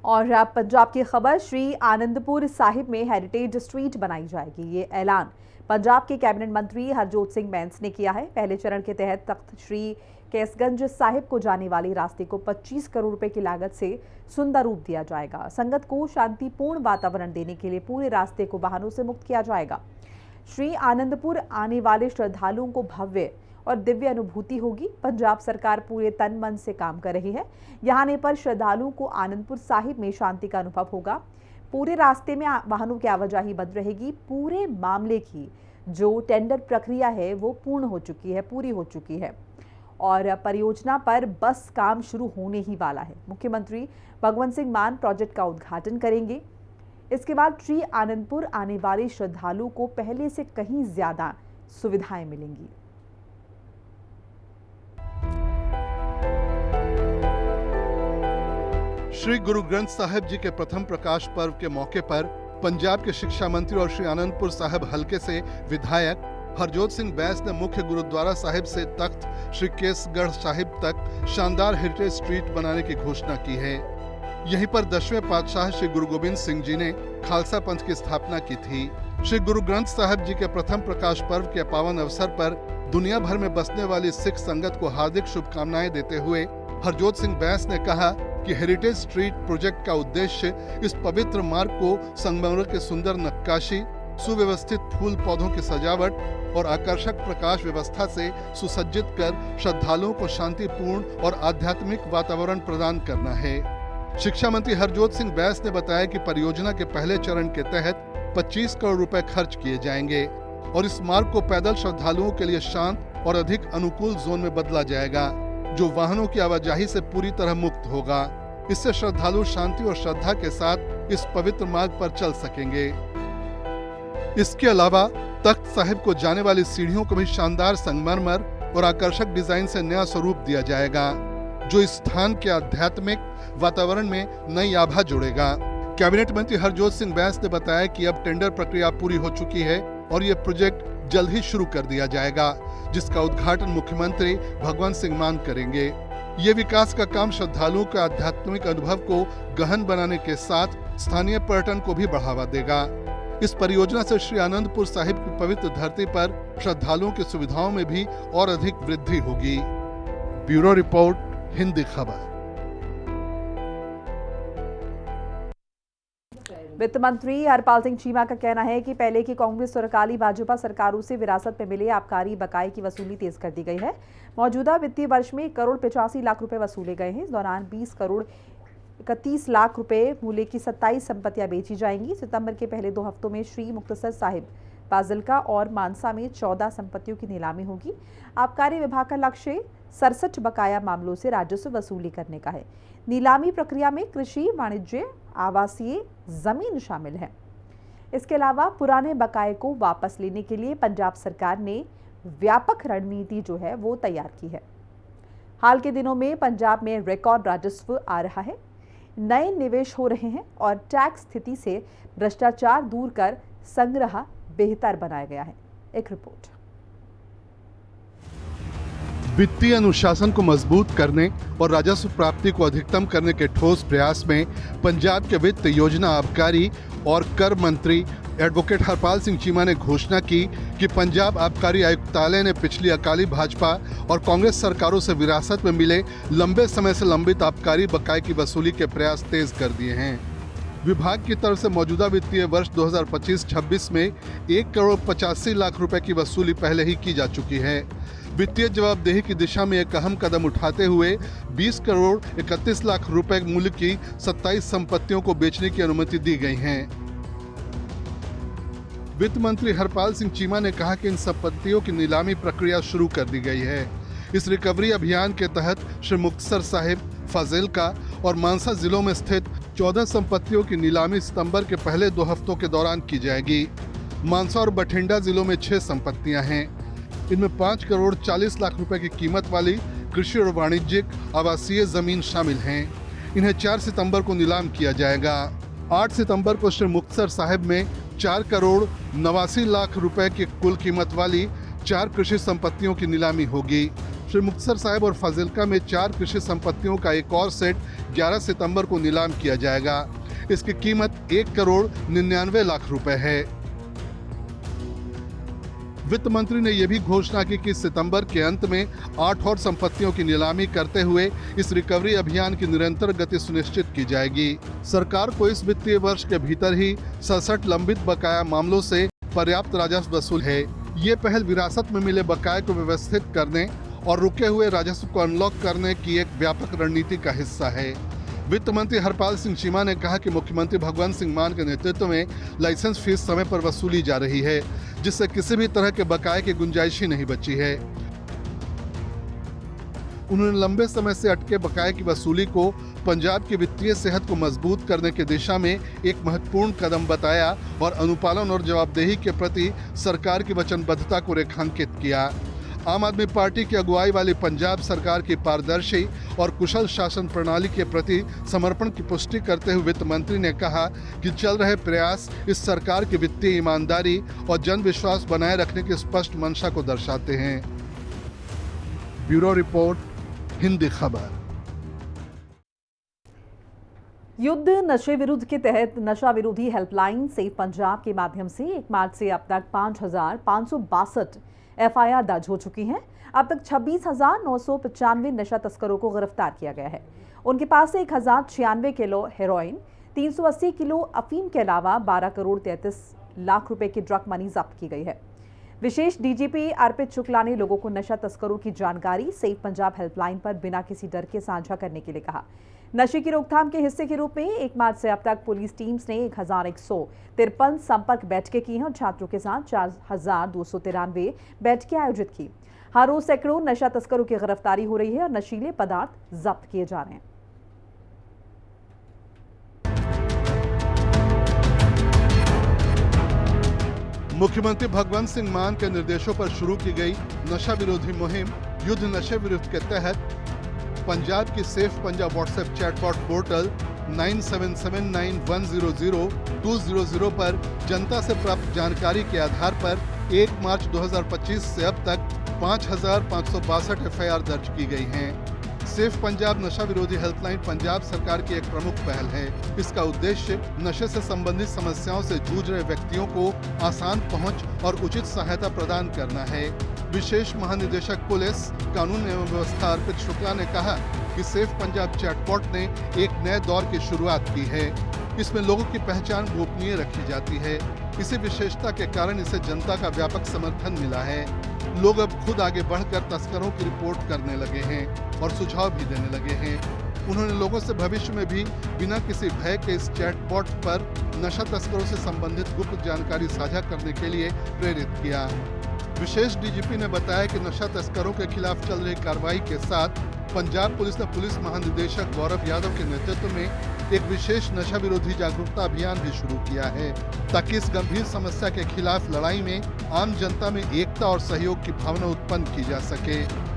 और अब पंजाब की खबर, श्री आनंदपुर साहिब में हेरिटेज स्ट्रीट बनाई जाएगी। ये ऐलान पंजाब के कैबिनेट मंत्री हरजोत सिंह बैंस ने किया है। पहले चरण के तहत तख्त श्री कैसगंज साहिब को जाने वाली रास्ते को 25 करोड़ रुपए की लागत से सुंदर रूप दिया जाएगा। संगत को शांतिपूर्ण वातावरण देने के लिए पूरे रास्ते को वाहनों से मुक्त किया जाएगा। श्री आनंदपुर आने वाले श्रद्धालुओं को भव्य और दिव्य अनुभूति होगी। पंजाब सरकार पूरे तन मन से काम कर रही है। यहाँ आने पर श्रद्धालुओं को आनंदपुर साहिब में शांति का अनुभव होगा। पूरे रास्ते में वाहनों की आवाजाही बंद रहेगी। पूरे मामले की जो टेंडर प्रक्रिया है वो पूरी हो चुकी है और परियोजना पर बस काम शुरू होने ही वाला है। मुख्यमंत्री भगवंत सिंह मान प्रोजेक्ट का उद्घाटन करेंगे। इसके बाद श्री आनंदपुर आने वाले श्रद्धालुओं को पहले से कहीं ज्यादा सुविधाएं मिलेंगी। श्री गुरु ग्रंथ साहिब जी के प्रथम प्रकाश पर्व के मौके पर पंजाब के शिक्षा मंत्री और श्री आनंदपुर साहिब हलके से विधायक हरजोत सिंह बैंस ने मुख्य गुरुद्वारा साहिब से तख्त श्री केसगढ़ साहिब तक शानदार हेरिटेज स्ट्रीट बनाने की घोषणा की है। यहीं पर 10वें पातशाह श्री गुरु गोबिंद सिंह जी ने खालसा पंथ की स्थापना की थी। श्री गुरु ग्रंथ साहिब जी के प्रथम प्रकाश पर्व के पावन अवसर पर दुनिया भर में बसने वाली सिख संगत को हार्दिक शुभकामनाएं देते हुए हरजोत सिंह बैंस ने कहा कि हेरिटेज स्ट्रीट प्रोजेक्ट का उद्देश्य इस पवित्र मार्ग को संगमरमर के सुंदर नक्काशी, सुव्यवस्थित फूल पौधों की सजावट और आकर्षक प्रकाश व्यवस्था से सुसज्जित कर श्रद्धालुओं को शांतिपूर्ण और आध्यात्मिक वातावरण प्रदान करना है। शिक्षा मंत्री हरजोत सिंह बैंस ने बताया कि परियोजना के पहले चरण के तहत 25 करोड़ रुपए खर्च किए जाएंगे और इस मार्ग को पैदल श्रद्धालुओं के लिए शांत और अधिक अनुकूल जोन में बदला जाएगा, जो वाहनों की आवाजाही से पूरी तरह मुक्त होगा। इससे श्रद्धालु शांति और श्रद्धा के साथ इस पवित्र मार्ग पर चल सकेंगे। इसके अलावा तख्त साहिब को जाने वाली सीढ़ियों को भी शानदार संगमरमर और आकर्षक डिजाइन से नया स्वरूप दिया जाएगा, जो इस स्थान के आध्यात्मिक वातावरण में नई आभा जोड़ेगा। कैबिनेट मंत्री हरजोत सिंह बैंस ने बताया कि अब टेंडर प्रक्रिया पूरी हो चुकी है और ये प्रोजेक्ट जल्द ही शुरू कर दिया जाएगा, जिसका उद्घाटन मुख्यमंत्री भगवंत सिंह मान करेंगे। ये विकास का काम श्रद्धालुओं के आध्यात्मिक अनुभव को गहन बनाने के साथ स्थानीय पर्यटन को भी बढ़ावा देगा। इस परियोजना से श्री आनंदपुर साहिब की पवित्र धरती पर श्रद्धालुओं की सुविधाओं में भी और अधिक वृद्धि होगी। ब्यूरो रिपोर्ट, हिंदी खबर। वित्त मंत्री हरपाल सिंह चीमा का कहना है कि पहले की कांग्रेस और अकाली भाजपा सरकारों से विरासत में मिले आबकारी बकाये की वसूली तेज कर दी गई है। मौजूदा वित्तीय वर्ष में 1 करोड़ 85 लाख रुपए वसूले गए हैं। इस दौरान 20 करोड़ 31 लाख रुपए मूल्य की 27 संपत्तियां बेची जाएंगी। सितंबर के पहले 2 हफ्तों में श्री मुक्तसर साहिब, फाजिलका और मानसा में 14 संपत्तियों की नीलामी होगी। आबकारी विभाग का लक्ष्य 67 बकाया मामलों से राजस्व वसूली करने का है। नीलामी प्रक्रिया में कृषि, वाणिज्य, आवासीय जमीन शामिल है। इसके अलावा पुराने बकाये को वापस लेने के लिए पंजाब सरकार ने व्यापक रणनीति जो है वो तैयार की है। हाल के दिनों में पंजाब में रिकॉर्ड राजस्व आ रहा है, नए निवेश हो रहे हैं और टैक्स स्थिति से भ्रष्टाचार दूर कर संग्रह बेहतर बनाया गया है। एक रिपोर्ट। वित्तीय अनुशासन को मजबूत करने और राजस्व प्राप्ति को अधिकतम करने के ठोस प्रयास में पंजाब के वित्त, योजना, आबकारी और कर मंत्री एडवोकेट हरपाल सिंह चीमा ने घोषणा की कि पंजाब आबकारी आयुक्तालय ने पिछली अकाली भाजपा और कांग्रेस सरकारों से विरासत में मिले लंबे समय से लंबित आबकारी बकाये की वसूली के प्रयास तेज कर दिए हैं। विभाग की तरफ से मौजूदा वित्तीय वर्ष 2025-26 में 1 करोड़ 85 लाख रुपए की वसूली पहले ही की जा चुकी है। वित्तीय जवाबदेही की दिशा में एक अहम कदम उठाते हुए 20 करोड़ 31 लाख रुपए मूल्य की 27 संपत्तियों को बेचने की अनुमति दी गई है। वित्त मंत्री हरपाल सिंह चीमा ने कहा कि इन संपत्तियों की नीलामी प्रक्रिया शुरू कर दी गई है। इस रिकवरी अभियान के तहत श्री मुक्तसर साहिब, फाजिलका और मानसा जिलों में स्थित 14 संपत्तियों की नीलामी सितंबर के पहले 2 हफ्तों के दौरान की जाएगी। मानसा और बठिंडा जिलों में 6 संपत्तियां हैं। इनमें 5 करोड़ 40 लाख रुपए की कीमत वाली कृषि और वाणिज्यिक आवासीय जमीन शामिल हैं। इन्हें 4 सितंबर को नीलाम किया जाएगा। 8 सितंबर को श्री मुक्तसर साहिब में 4 करोड़ 89 लाख रुपए की कुल कीमत वाली 4 कृषि संपत्तियों की नीलामी होगी। श्री मुक्तसर साहिब और फाजिलका में 4 कृषि संपत्तियों का एक और सेट 11 सितंबर को नीलाम किया जाएगा। इसकी कीमत 1,99,00,000 रुपए है। वित्त मंत्री ने यह भी घोषणा की कि सितंबर के अंत में 8 और संपत्तियों की नीलामी करते हुए इस रिकवरी अभियान की निरंतर गति सुनिश्चित की जाएगी। सरकार को इस वित्तीय वर्ष के भीतर ही 67 लंबित बकाया मामलों से पर्याप्त राजस्व वसूल है। ये पहल विरासत में मिले बकाये को व्यवस्थित करने और रुके हुए राजस्व को अनलॉक करने की एक व्यापक रणनीति का हिस्सा है। वित्त मंत्री हरपाल सिंह चीमा ने कहा कि मुख्यमंत्री भगवंत सिंह मान के नेतृत्व में लाइसेंस फीस समय पर वसूली जा रही है, जिससे किसी भी तरह के बकाये की गुंजाइश ही नहीं बची है। उन्होंने लंबे समय से अटके बकाये की वसूली को पंजाब की वित्तीय सेहत को मजबूत करने की दिशा में एक महत्वपूर्ण कदम बताया और अनुपालन और जवाबदेही के प्रति सरकार की वचनबद्धता को रेखांकित किया। आम आदमी पार्टी की अगुवाई वाली पंजाब सरकार की पारदर्शी और कुशल शासन प्रणाली के प्रति समर्पण की पुष्टि करते हुए वित्त मंत्री ने कहा कि चल रहे प्रयास इस सरकार की वित्तीय ईमानदारी और जन विश्वास बनाए रखने की स्पष्ट मंशा को दर्शाते हैं। ब्यूरो रिपोर्ट, हिंदी खबर। युद्ध नशे विरुद्ध के तहत नशा विरोधी हेल्पलाइन सेफ पंजाब के माध्यम से 1 मार्च से अब तक 5,562 एफआईआर दर्ज हो चुकी हैं। अब तक 26,995 नशा तस्करों को गिरफ्तार किया गया है। उनके पास से 1,096 किलो हेरोइन, 380 किलो अफीम के अलावा 12 करोड़ 33 लाख रुपए की ड्रग मनी जब्त की गई है। विशेष डीजीपी अर्पित शुक्ला ने लोगों को नशा तस्करों की जानकारी सेफ पंजाब हेल्पलाइन पर बिना किसी डर के साझा करने के लिए कहा। नशे की रोकथाम के हिस्से के रूप में 1 मार्च से अब तक पुलिस टीम्स ने 1,153 संपर्क बैठकें की हैं और छात्रों के साथ 4,293 बैठकें आयोजित की। हर रोज सैकड़ों नशा तस्करों की गिरफ्तारी हो रही है और नशीले पदार्थ जब्त किए जा रहे हैं। मुख्यमंत्री भगवंत सिंह मान के निर्देशों पर शुरू की गई नशा विरोधी मुहिम युद्ध नशे विरुद्ध के तहत पंजाब की safe Punjab WhatsApp chatbot portal 9779100200 पर जनता से प्राप्त जानकारी के आधार पर 1 मार्च 2025 से अब तक 5,562 एफआईआर दर्ज की गई हैं। सेफ पंजाब नशा विरोधी हेल्पलाइन पंजाब सरकार की एक प्रमुख पहल है। इसका उद्देश्य नशे से संबंधित समस्याओं से जूझ रहे व्यक्तियों को आसान पहुंच और उचित सहायता प्रदान करना है। विशेष महानिदेशक पुलिस कानून एवं व्यवस्था अर्पित शुक्ला ने कहा कि सेफ पंजाब चैटबॉट ने एक नए दौर की शुरुआत की है। इसमें लोगों की पहचान गोपनीय रखी जाती है। इसी विशेषता के कारण इसे जनता का व्यापक समर्थन मिला है। लोग अब खुद आगे बढ़कर तस्करों की रिपोर्ट करने लगे हैं और सुझाव भी देने लगे हैं। उन्होंने लोगों से भविष्य में भी बिना किसी भय के इस चैटबॉट पर नशा तस्करों से संबंधित गुप्त जानकारी साझा करने के लिए प्रेरित किया। विशेष डीजीपी ने बताया कि नशा तस्करों के खिलाफ चल रही कार्रवाई के साथ पंजाब पुलिस ने पुलिस महानिदेशक गौरव यादव के नेतृत्व में एक विशेष नशा विरोधी जागरूकता अभियान भी शुरू किया है, ताकि इस गंभीर समस्या के खिलाफ लड़ाई में आम जनता में एकता और सहयोग की भावना उत्पन्न की जा सके।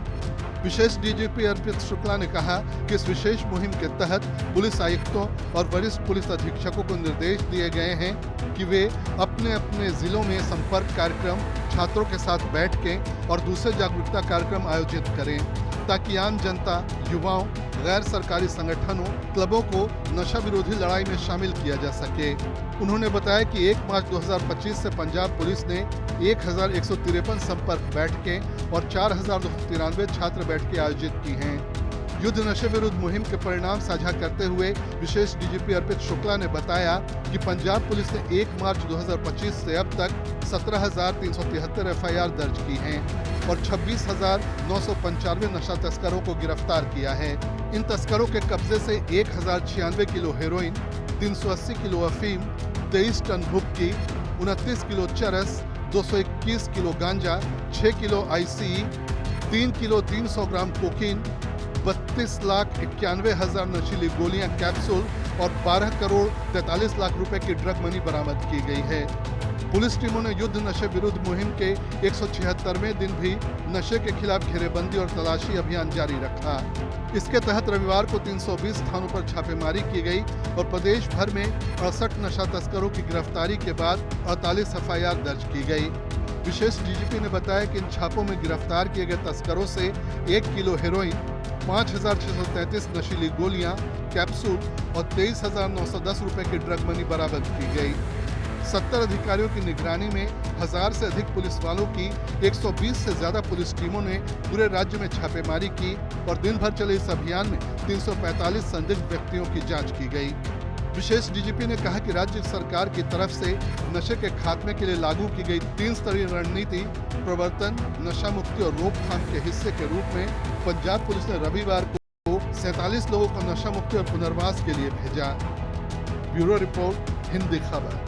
विशेष डीजीपी अर्पित शुक्ला ने कहा कि इस विशेष मुहिम के तहत पुलिस आयुक्तों और वरिष्ठ पुलिस अधीक्षकों को निर्देश दिए गए हैं कि वे अपने अपने जिलों में संपर्क कार्यक्रम, छात्रों के साथ बैठकें और दूसरे जागरूकता कार्यक्रम आयोजित करें, ताकि आम जनता, युवाओं, गैर सरकारी संगठनों, क्लबों को नशा विरोधी लड़ाई में शामिल किया जा सके। उन्होंने बताया कि 1 मार्च 2025 से पंजाब पुलिस ने 1,153 संपर्क बैठकें और 4,293 छात्र बैठकें आयोजित की हैं। युद्ध नशे विरुद्ध मुहिम के परिणाम साझा करते हुए विशेष डीजीपी अर्पित शुक्ला ने बताया कि पंजाब पुलिस ने 1 मार्च 2025 से अब तक 17,373 एफआईआर दर्ज की हैं और 26,995 नशा तस्करों को गिरफ्तार किया है। इन तस्करों के कब्जे से 1,096 किलो हेरोइन, 380 किलो अफीम, 23 टन भुक्की, 29 किलो चरस, 221 किलो गांजा, 6 किलो आईसी, 3 किलो 300 ग्राम कोकीन, 32,91,000 नशीली गोलियां कैप्सूल और 12 करोड़ 43 लाख रुपए की ड्रग मनी बरामद की गई है। पुलिस टीमों ने युद्ध नशे विरुद्ध मुहिम के 176वें दिन भी नशे के खिलाफ घेरेबंदी और तलाशी अभियान जारी रखा। इसके तहत रविवार को 320 स्थानों पर छापेमारी की गई और प्रदेश भर में 68 नशा तस्करों की गिरफ्तारी के बाद 48 एफआईआर दर्ज की गई। विशेष डीजीपी ने बताया कि इन छापों में गिरफ्तार किए गए तस्करों से 1 किलो हेरोइन, 5,633 नशीली गोलियां, कैप्सूल और 23,910 रुपए की ड्रग मनी बरामद की गई। 70 अधिकारियों की निगरानी में 1000 से अधिक पुलिस वालों की 120 से ज्यादा पुलिस टीमों ने पूरे राज्य में छापेमारी की और दिन भर चले इस अभियान में 345 संदिग्ध व्यक्तियों की जांच की गई। विशेष डीजीपी ने कहा कि राज्य सरकार की तरफ से नशे के खात्मे के लिए लागू की गई 3 स्तरीय रणनीति प्रवर्तन, नशा मुक्ति और रोकथाम के हिस्से के रूप में पंजाब पुलिस ने रविवार को 47 लोगों को नशा मुक्ति और पुनर्वास के लिए भेजा। ब्यूरो रिपोर्ट, हिंदी खबर।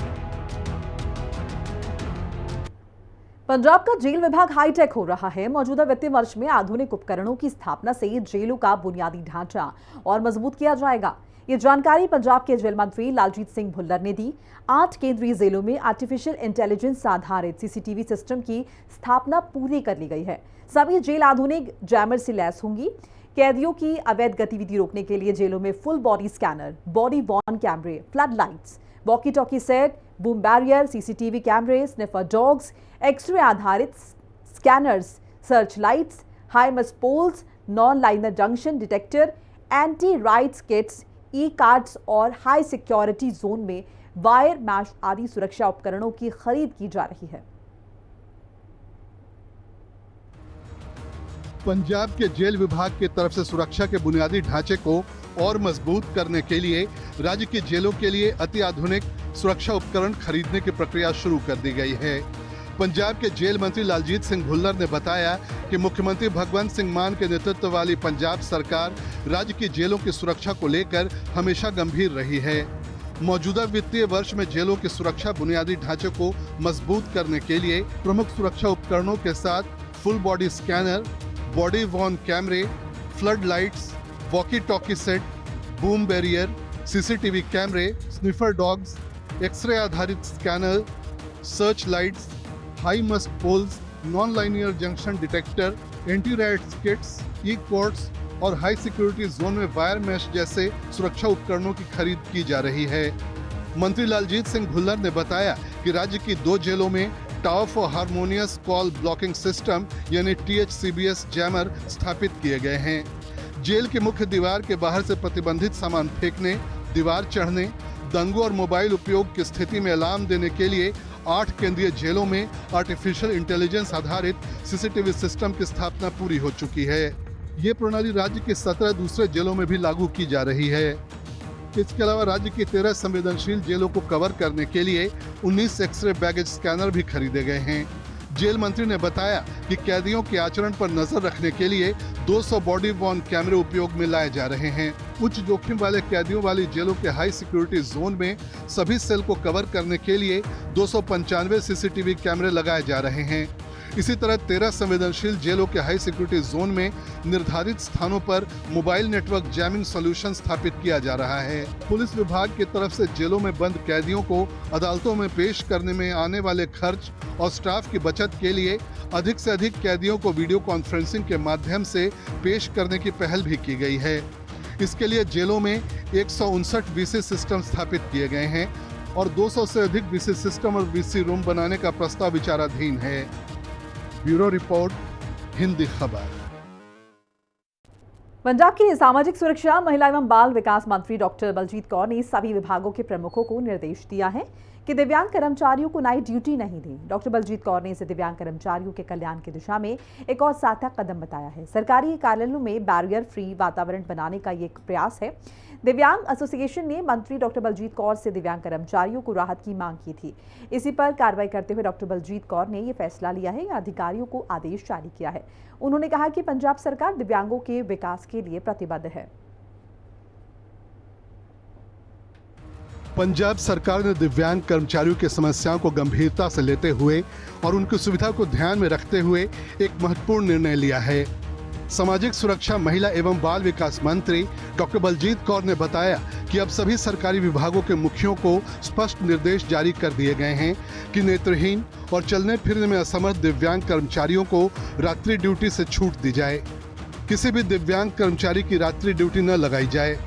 पंजाब का जेल विभाग हाईटेक हो रहा है। मौजूदा वित्तीय वर्ष में आधुनिक उपकरणों की स्थापना से जेलों का बुनियादी ढांचा और मजबूत किया जाएगा। ये जानकारी पंजाब के जेल मंत्री लालजीत सिंह भुल्लर ने दी। 8 केंद्रीय जेलों में आर्टिफिशियल इंटेलिजेंस आधारित सीसीटीवी सिस्टम की स्थापना पूरी कर ली गई है। सभी जेल आधुनिक जैमर से लैस होंगी। कैदियों की अवैध गतिविधि रोकने के लिए जेलों में full body scanner, body worn कैमरे, flood lights, walkie talkie set, boom barrier, CCTV कैमरे, स्निफर डॉग्स, एक्सरे आधारित scanners, search lights, high mast poles, non linear junction detector, anti riots kits, E cards और high security zone में wire mesh आदि सुरक्षा उपकरणों की खरीद की जा रही है। पंजाब के जेल विभाग की तरफ से सुरक्षा के बुनियादी ढांचे को और मजबूत करने के लिए राज्य की जेलों के लिए अति आधुनिक सुरक्षा उपकरण खरीदने की प्रक्रिया शुरू कर दी गई है। पंजाब के जेल मंत्री लालजीत सिंह भुल्लर ने बताया कि मुख्यमंत्री भगवंत सिंह मान के नेतृत्व वाली पंजाब सरकार राज्य की जेलों की सुरक्षा को लेकर हमेशा गंभीर रही है। मौजूदा वित्तीय वर्ष में जेलों की सुरक्षा बुनियादी ढांचे को मजबूत करने के लिए प्रमुख सुरक्षा उपकरणों के साथ full body scanner, body worn कैमरे, flood lights, walkie talkie set, boom barrier, CCTV कैमरे, स्निफर डॉग्स, एक्सरे आधारित scanner, search lights, high mast poles, non linear junction detector, anti riots kits, E courts और high security zone में wire mesh जैसे सुरक्षा उपकरणों की खरीद की जा रही है। मंत्री लालजीत सिंह भुल्लर ने बताया कि राज्य की 2 जेलों में tower for harmonious call blocking system यानी THCBS जैमर स्थापित किए गए हैं। जेल के मुख्य दीवार के बाहर से प्रतिबंधित सामान फेंकने, दीवार चढ़ने, दंगों और मोबाइल उपयोग की स्थिति में अलार्म देने के लिए 8 केंद्रीय जेलों में आर्टिफिशियल इंटेलिजेंस आधारित सीसीटीवी सिस्टम की स्थापना पूरी हो चुकी है। ये प्रणाली राज्य के 17 दूसरे जेलों में भी लागू की जा रही है। इसके अलावा राज्य की 13 संवेदनशील जेलों को कवर करने के लिए 19 एक्सरे बैगेज स्कैनर भी खरीदे गए हैं। जेल मंत्री ने बताया कि कैदियों के आचरण पर नजर रखने के लिए 200 बॉडी वॉर्न कैमरे उपयोग में लाए जा रहे हैं। उच्च जोखिम वाले कैदियों वाली जेलों के हाई सिक्योरिटी जोन में सभी सेल को कवर करने के लिए 295 सीसीटीवी कैमरे लगाए जा रहे हैं। इसी तरह 13 संवेदनशील जेलों के हाई सिक्योरिटी जोन में निर्धारित स्थानों पर मोबाइल नेटवर्क जैमिंग सॉल्यूशन स्थापित किया जा रहा है। पुलिस विभाग की तरफ से जेलों में बंद कैदियों को अदालतों में पेश करने में आने वाले खर्च और स्टाफ की बचत के लिए अधिक से अधिक कैदियों को वीडियो कॉन्फ्रेंसिंग के माध्यम से पेश करने की पहल भी की गई है। इसके लिए जेलों में 159 वीसी सिस्टम स्थापित किए गए हैं और 200 से अधिक वीसी सिस्टम और वीसी रूम बनाने का प्रस्ताव विचाराधीन है। ब्यूरो रिपोर्ट, हिंदी खबर। पंजाब की सामाजिक सुरक्षा, महिला एवं बाल विकास मंत्री डॉक्टर बलजीत कौर ने सभी विभागों के प्रमुखों को निर्देश दिया है कि दिव्यांग कर्मचारियों को नाइट ड्यूटी नहीं दें। डॉक्टर बलजीत कौर ने इसे दिव्यांग कर्मचारियों के कल्याण की दिशा में एक और सार्थक कदम बताया है। सरकारी कार्यालयों में बैरियर फ्री वातावरण बनाने का ये एक प्रयास है। दिव्यांग एसोसिएशन ने मंत्री डॉक्टर बलजीत कौर से दिव्यांग कर्मचारियों को राहत की मांग की थी। इसी पर कार्रवाई करते हुए डॉक्टर बलजीत कौर ने ये फैसला लिया है, अधिकारियों को आदेश जारी किया है। उन्होंने कहा कि पंजाब सरकार दिव्यांगों के विकास के लिए प्रतिबद्ध है। पंजाब सरकार ने दिव्यांग कर्मचारियों की समस्याओं को गंभीरता से लेते हुए और उनकी सुविधा को ध्यान में रखते हुए एक महत्वपूर्ण निर्णय लिया है। सामाजिक सुरक्षा, महिला एवं बाल विकास मंत्री डॉक्टर बलजीत कौर ने बताया कि अब सभी सरकारी विभागों के मुखियों को स्पष्ट निर्देश जारी कर दिए गए हैं कि नेत्रहीन और चलने फिरने में असमर्थ दिव्यांग कर्मचारियों को रात्रि ड्यूटी से छूट दी जाए। किसी भी दिव्यांग कर्मचारी की रात्रि ड्यूटी न लगाई जाए।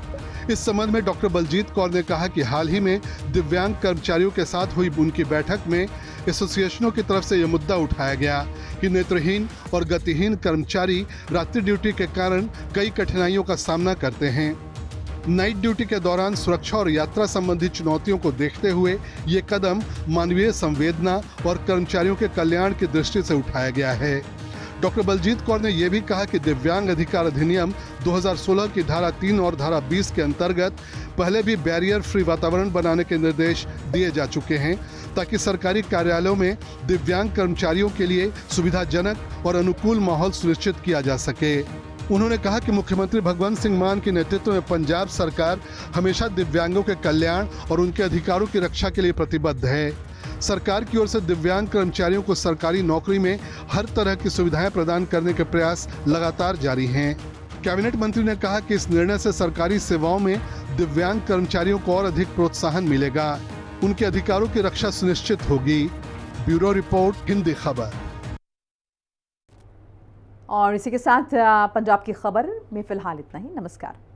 इस संबंध में डॉक्टर बलजीत कौर ने कहा कि हाल ही में दिव्यांग कर्मचारियों के साथ हुई उनकी बैठक में एसोसिएशनों की तरफ से यह मुद्दा उठाया गया कि नेत्रहीन और गतिहीन कर्मचारी रात्रि ड्यूटी के कारण कई कठिनाइयों का सामना करते हैं। नाइट ड्यूटी के दौरान सुरक्षा और यात्रा संबंधी चुनौतियों को देखते हुए ये कदम मानवीय संवेदना और कर्मचारियों के कल्याण की दृष्टि से उठाया गया है। डॉक्टर बलजीत कौर ने यह भी कहा कि दिव्यांग अधिकार अधिनियम 2016 की धारा 3 और धारा 20 के अंतर्गत पहले भी बैरियर फ्री वातावरण बनाने के निर्देश दिए जा चुके हैं ताकि सरकारी कार्यालयों में दिव्यांग कर्मचारियों के लिए सुविधाजनक और अनुकूल माहौल सुनिश्चित किया जा सके। उन्होंने कहा कि मुख्यमंत्री भगवंत सिंह मान के नेतृत्व में पंजाब सरकार हमेशा दिव्यांगों के कल्याण और उनके अधिकारों की रक्षा के लिए प्रतिबद्ध है। सरकार की ओर से दिव्यांग कर्मचारियों को सरकारी नौकरी में हर तरह की सुविधाएं प्रदान करने के प्रयास लगातार जारी हैं। कैबिनेट मंत्री ने कहा कि इस निर्णय से सरकारी सेवाओं में दिव्यांग कर्मचारियों को और अधिक प्रोत्साहन मिलेगा, उनके अधिकारों की रक्षा सुनिश्चित होगी। ब्यूरो रिपोर्ट, हिंदी खबर। और इसी के साथ पंजाब की खबर में फिलहाल इतना ही। नमस्कार।